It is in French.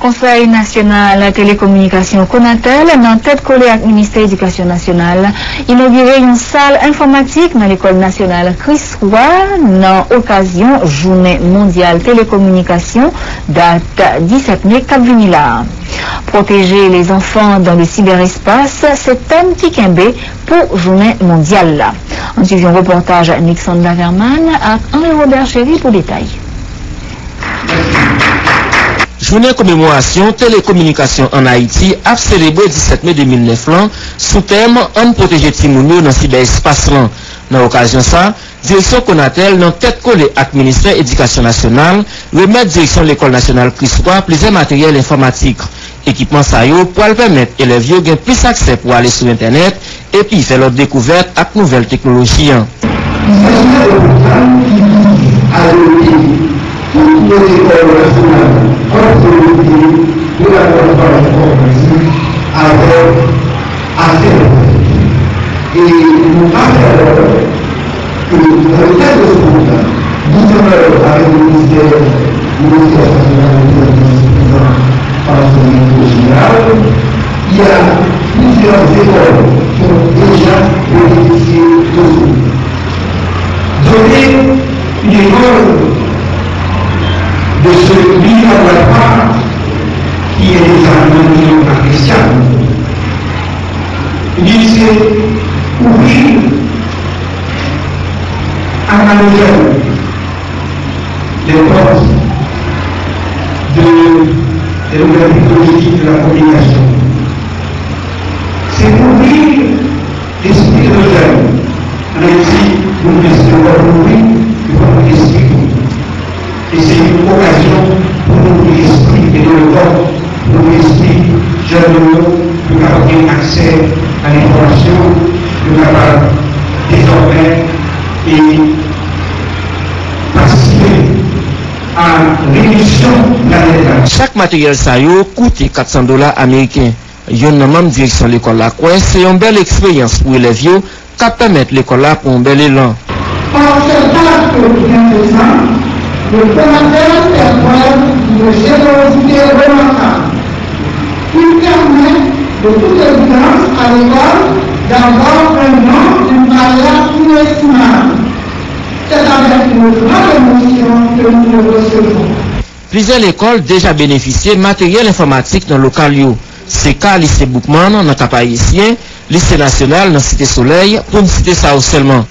Conseil national télécommunication Konatel, dans tête collée avec le ministère de l'Éducation nationale, inauguré une salle informatique dans l'école nationale Chris Roy, dans l'occasion Journée mondiale télécommunication, date 17 mai, Cap Vinila. Protéger les enfants dans le cyberespace, c'est thème qui kembe pour Journée mondiale. On suit un reportage Nixon Laverman avec Henri-Robert Chéry pour détail. Journée commémoration télécommunication en Haïti a célébré 17 mai 2009 sous thème on protéger Timounio dans cyberespace. Dans l'occasion ça, direction Konatel dans tête collée avec ministère de l'Éducation nationale, remettre direction l'école nationale Chris Roy plusieurs matériels informatiques. Équipement ça pour permettre élèves de gagner plus accès pour aller sur internet et puis faire leur découverte avec nouvelles technologies. Toutes les écoles nationales ont profité de la plateforme informatique avec assez. Et nous rappelons que dans le cadre de ce programme, nous sommes avec le ministère national de l'éducation par son niveau général. Il y a plusieurs écoles qui ont déjà bénéficié de ce. Donner une école de ce laboratoire qui est déjà non appréciable. Il s'est ouvrir à la nouvelle les portes de nouvelles technologies de la communication. C'est ouvrir l'esprit de nos jeunes. En Haïti, nous laissons ouvrir l'esprit. Et c'est une occasion pour nous l'esprit et le corps, pour l'esprit jeune, de avoir accès à l'information, de avoir désormais et participer à l'émission de la dette. Chaque matériel ça coûte $400 américains. Yon nan même direction l'école la quoi, c'est une belle expérience pour les vieux qui permettent l'école là pour un bel élan. Le Konatel fait preuve de générosité remarquable. Il permet de toute évidence à l'école d'avoir un nom d'une valeur inestimable. C'est avec une grande émotion que nous le recevons. Plusieurs écoles déjà bénéficié de matériel informatique dans le local. C'est cas lycée Boukman dans le Cap Haïtien, lycée national dans Cité Soleil, pour me citer ça seulement.